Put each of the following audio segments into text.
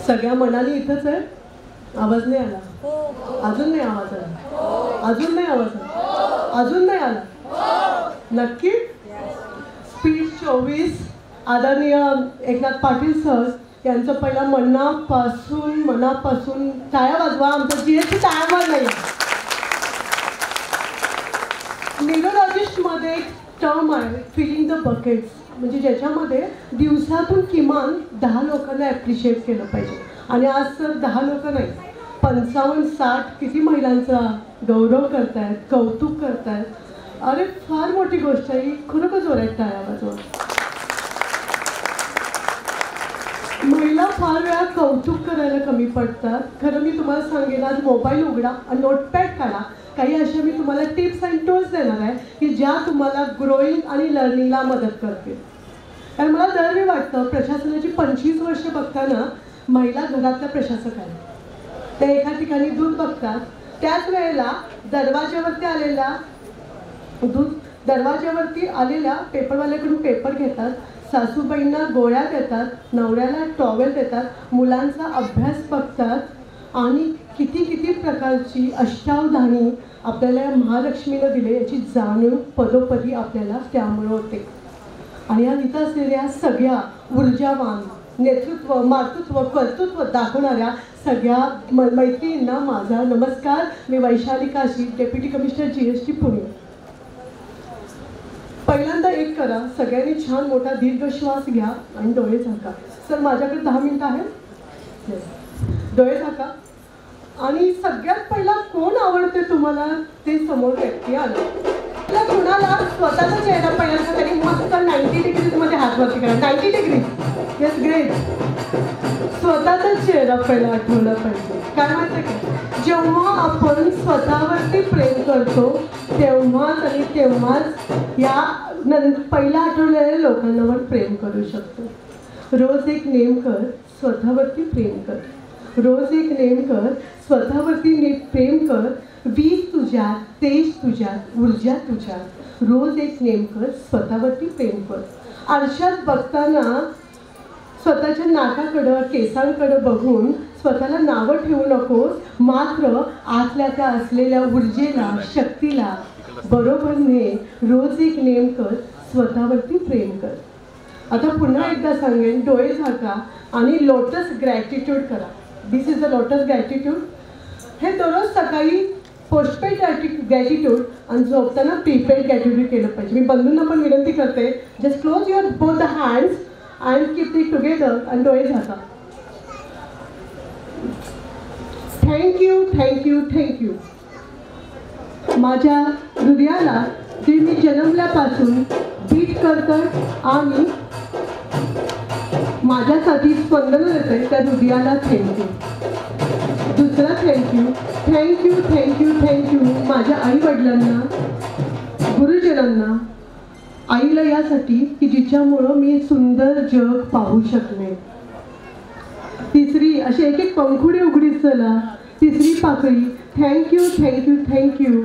सगळ्या मनाने इथंच आहे. आवाज नाही आला, अजून नाही आवाज आला, अजून नाही आवाज आला, अजून नाही आला. नक्की. स्पीड 24 आदरणीय एकनाथ पाटील सर यांचं पहिला मनापासून टाळ्या वाजवा. आमचं जीएसटी टाळ्यावर नाही. न्यूरोलॉजिस्टमध्ये एक टर्म आहे फिलिंग द बकेट्स, म्हणजे ज्याच्यामध्ये दिवसातून किमान 10 लोकांना ॲप्रिशिएट केलं पाहिजे. आणि आज तर 10 लोक नाही, 55-60 किती महिलांचा गौरव करतायत, कौतुक करतायत. अरे फार मोठी गोष्ट आहे ही. खरोखर जोरात टाळ्या वाजवा. महिला फार वेळा कौतुक करायला कमी पडतात. खरं मी तुम्हाला सांगेन, आज मोबाईल उघडा आणि नोटपॅड काढा. काही अशा मी तुम्हाला टिप्स अँड टूल्स देणार आहे की ज्या तुम्हाला ग्रोईंग आणि लर्निंगला मदत करतील. कारण मला दरवेळी वाटतं प्रशासनाची 25 वर्ष बघताना महिला घरातल्या प्रशासक आहेत. त्या एका ठिकाणी दूध बघतात, त्याच वेळेला दरवाज्यावरती आलेल्या पेपरवाल्याकडून पेपर घेतात, सासूबाईंना गोळ्या देतात, नवऱ्याला टॉवेल देतात, मुलांचा अभ्यास बघतात आणि किती किती प्रकारची अष्टावधानी आपल्याला महालक्ष्मीनं दिले याची जाणीव पदोपदी आपल्याला त्यामुळे होते. आणि या इथं असलेल्या सगळ्या ऊर्जावान, नेतृत्व, मातृत्व, कर्तृत्व दाखवणाऱ्या सगळ्या मैत्रिणींना माझा नमस्कार. मी Vaishali Kashi, deputy commissioner GST Pune. पहिल्यांदा एक करा, सगळ्यांनी छान मोठा दीर्घ श्वास घ्या आणि डोळे झाका. सर माझ्याकडे 10 मिनिटं आहेत. डोळे झाका. आणि सगळ्यात पहिला कोण आवडते तुम्हाला ते समोर व्यक्ती आलं. कुणाला स्वतःचा चेहरा पहिल्यांदा तरी मस्त 90 डिग्रीमध्ये हात वरती करा. 90 डिग्री. Yes, great. स्वतःचा चेहरा पहिला आठवला पाहिजे. काय माहिती का, जेव्हा आपण स्वतःवरती प्रेम करतो तेव्हाच या पहिल्या आठवलेल्या लोकांवर प्रेम करू शकतो. रोज एक नेम कर, स्वतःवरती प्रेम कर. रोज एक नेम कर, स्वतःवरती प्रेम कर. वीज तुझ्यात, तेज तुझ्यात, ऊर्जा तुझ्यात. रोज एक नेम कर, स्वतःवरती प्रेम कर. आरशात बघताना स्वतःच्या नाकाकडं, केसांकडं बघून स्वतःला नावं ठेवू नकोस. मात्र आतल्या त्या असलेल्या ऊर्जेला, शक्तीला बरोबर ने. रोज एक नेम कर, स्वतःवरती प्रेम कर. आता पुन्हा एकदा सांगेन, डोळे झाका आणि लोटस ग्रॅटिट्यूड करा. दिस इज द लोटस ग्रॅटिट्यूड. हे दररोज सकाळी पोस्टपेड ग्रॅटिट्यूड आणि झोपताना प्रीपेड ग्रॅटिट्यूड केलं पाहिजे. मी बंधूंना पण विनंती करते, just close your both the hands and keep it together आणि डोळे झाका. Thank you, thank you, thank you. माझ्या हृदयाला जे मी जन्मल्यापासून बीट करतं आणि माझ्यासाठी स्पंदन देते त्या हृदयाला थँक्यू. दुसरा थँक्यू, थँक्यू, थँक्यू, थँक्यू माझ्या आईवडिलांना, गुरुजनांना. आईला यासाठी की जिच्यामुळं मी सुंदर जग पाहू शकले. तिसरी, अशी एक एक पंखुडी उघडीत चला. तिसरी पाकळी, थँक्यू, थँक्यू, थँक्यू.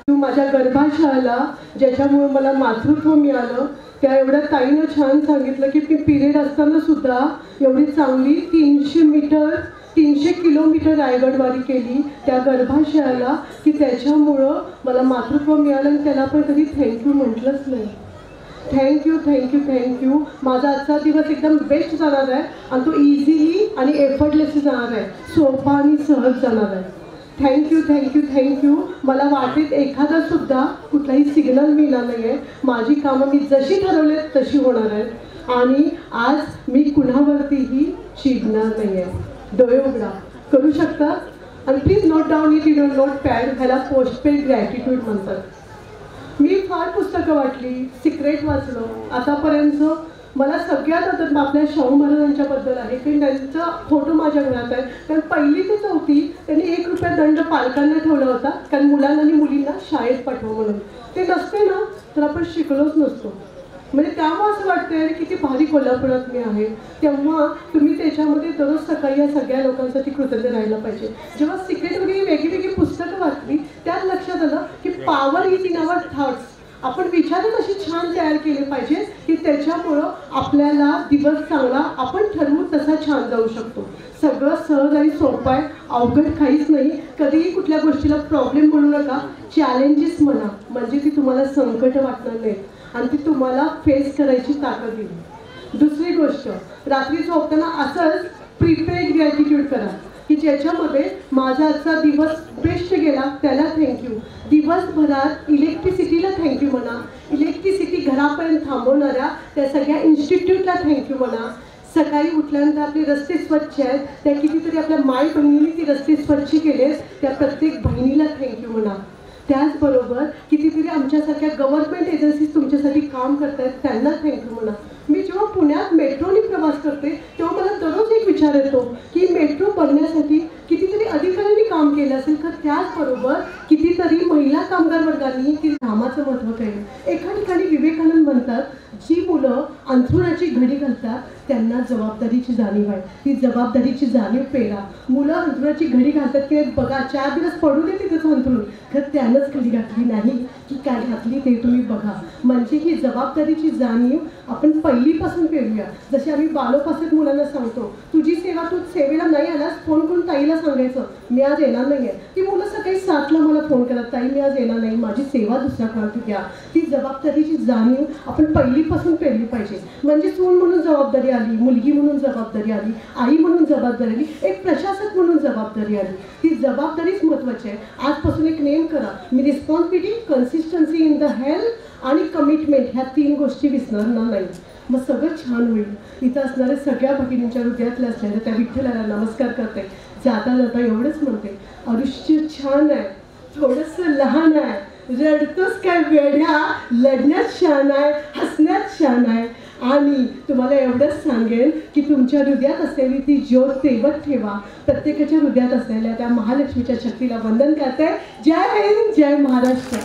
माझ्या गर्भाशयाला ज्याच्यामुळे मला मातृत्व मिळालं. त्या एवढ्या ताईनं छान सांगितलं की मी पिरियड असताना सुद्धा एवढी चांगली 300 किलोमीटर रायगडवारी केली त्या गर्भाशयाला की त्याच्यामुळं मला मातृत्व मिळालं आणि त्याला पण कधी थँक्यू म्हटलंच नाही. Thank you, thank you, thank you. माझा आजचा दिवस एकदम बेस्ट जाणार आहे आणि तो इझिली आणि एफर्टलेसली जाणार आहे, सोपा आणि सहज जाणार आहे. Thank you, thank you, thank you. मला वाटेत एखादा सुद्धा कुठलाही सिग्नल मिळाला नाही आहे. माझी कामं मी जशी ठरवली तशी होणार आहेत आणि आज मी कुणावरतीही चिडणार नाही आहे. डोळे उघडा, करू शकता. आणि please note down it in note pad. ह्याला पोस्टपेड ग्रॅटिट्यूड म्हणतात. मी फार पुस्तकं वाचली, सिक्रेट वाचलं आतापर्यंत. मला सगळ्यात आता आपल्या शाहू महाराजांच्याबद्दल आहे की त्यांचा फोटो माझ्या घरात आहे. कारण 1ली ते 4थी त्यांनी 1 रुपया दंड पालकांना ठेवला होता कारण मुलांना आणि मुलींना शाळेत पाठवा म्हणून. ते नसते ना तर आपण शिकलोच नसतो. म्हणजे त्यामुळे असं वाटतं अरे किती भारी कोल्हापुरात मी आहे. तेव्हा तुम्ही त्याच्यामध्ये दररोज सकाळी या सगळ्या लोकांसाठी कृतज्ञ राहायला पाहिजे. जेव्हा सिक्रेट वगैरे वेगळी पुस्तकं वाचली त्यात लक्षात आलं की power is in our thoughts. आपण विचारच अशी छान तयार केले पाहिजे की त्याच्यामुळं आपल्याला दिवस चांगला आपण ठरवू तसा छान जाऊ शकतो. सगळं सहज आणि सोपं आहे, अवघड काहीच नाही. कधीही कुठल्या गोष्टीला प्रॉब्लेम म्हणू नका, चॅलेंजेस म्हणा, म्हणजे ती तुम्हाला संकट वाटणार नाही आणि ती तुम्हाला फेस करायची ताकद येईल. दुसरी गोष्ट, रात्री झोपताना असंच प्रिपेड ग्रॅटिट्यूड करा की ज्याच्यामध्ये माझा आजचा दिवस बेस्ट गेला त्याला थँक्यू, दिवसभरात इलेक्ट्रिसिटीला थँक्यू म्हणा, इलेक्ट्रिसिटी घरापर्यंत थांबवणाऱ्या त्या सगळ्या इन्स्टिट्यूटला थँक्यू म्हणा. सकाळी उठल्यानंतर आपले रस्ते स्वच्छ आहेत, त्या कितीतरी आपल्या माय बहिणींनी ती रस्ते स्वच्छ केले, त्या प्रत्येक बहिणीला थँक्यू म्हणा. त्याचबरोबर कितीतरी आमच्यासारख्या गव्हर्नमेंट एजन्सीज तुमच्यासाठी काम करत आहेत त्यांना थँक्यू म्हणा. मी जेव्हा पुण्यात मेट्रोने प्रवास करते तेव्हा मला दररोज एक विचार येतो की मेट्रो बनण्यासाठी कितीतरी अधिकाऱ्यांनी काम केलं असेल, तर त्याचबरोबर कितीतरी महिला कामगार वर्गांनी ती कामाचं महत्त्व केलं. एका ठिकाणी विवेकानंद म्हणतात, जी मुलं अंथरुणाची घडी घालतात त्यांना जबाबदारीची जाणीव आहे, ती जबाबदारीची जाणीव पेरा. मुलं अंथरुणाची घडी घालतात की बघा 4 दिवस पडू दे तिथंच अंथरून, तर त्यानंच घडी घातली नाही की काय घातली ते तुम्ही बघा. म्हणजे ही जबाबदारीची जाणीव आपण पहिलीपासून पेरूया. जसे आम्ही बालोपासून मुलांना सांगतो, तुझी सेवा तू सेवेला नाही आलास फोन करून ताईला सांगायचं मी आज येणार नाही आहे. ती मुलं सकाळी 7ला मला फोन करत, ताई मी आज येणार नाही, माझी सेवा दुसऱ्या काळात घ्या. ती जबाबदारीची जाणीव आपण पहिलीपासून पेरली पाहिजे. म्हणजे सून म्हणून जबाबदारी आली, मुलगी म्हणून जबाबदारी आली, आई म्हणून जबाबदारी आली, एक प्रशासक म्हणून जबाबदारी आली. ती जबाबदारीच महत्त्वाची आहे. आजपासून एक नेम करा, मी responsibility, consistency in the health आणि कमिटमेंट ह्या 3 गोष्टी विसरणार नाही. मग सगळं छान होईल. इथं असणाऱ्या सगळ्या भगिनींच्या हृदयातल्या असणाऱ्या त्या विठ्ठलाला नमस्कार करते. जाता जाता एवढंच म्हणते, आयुष्य छान आहे, थोडंसं लहान आहे, रडतोस काय वेड्या, लढण्यात छान आहे, हसण्यात छान आहे. आणि तुम्हाला एवढंच सांगेन की तुमच्या हृदयात असलेली ती ज्योत तेवत ठेवा. प्रत्येकाच्या हृदयात असलेल्या त्या महालक्ष्मीच्या शक्तीला वंदन करते. जय हिंद, जय महाराष्ट्र.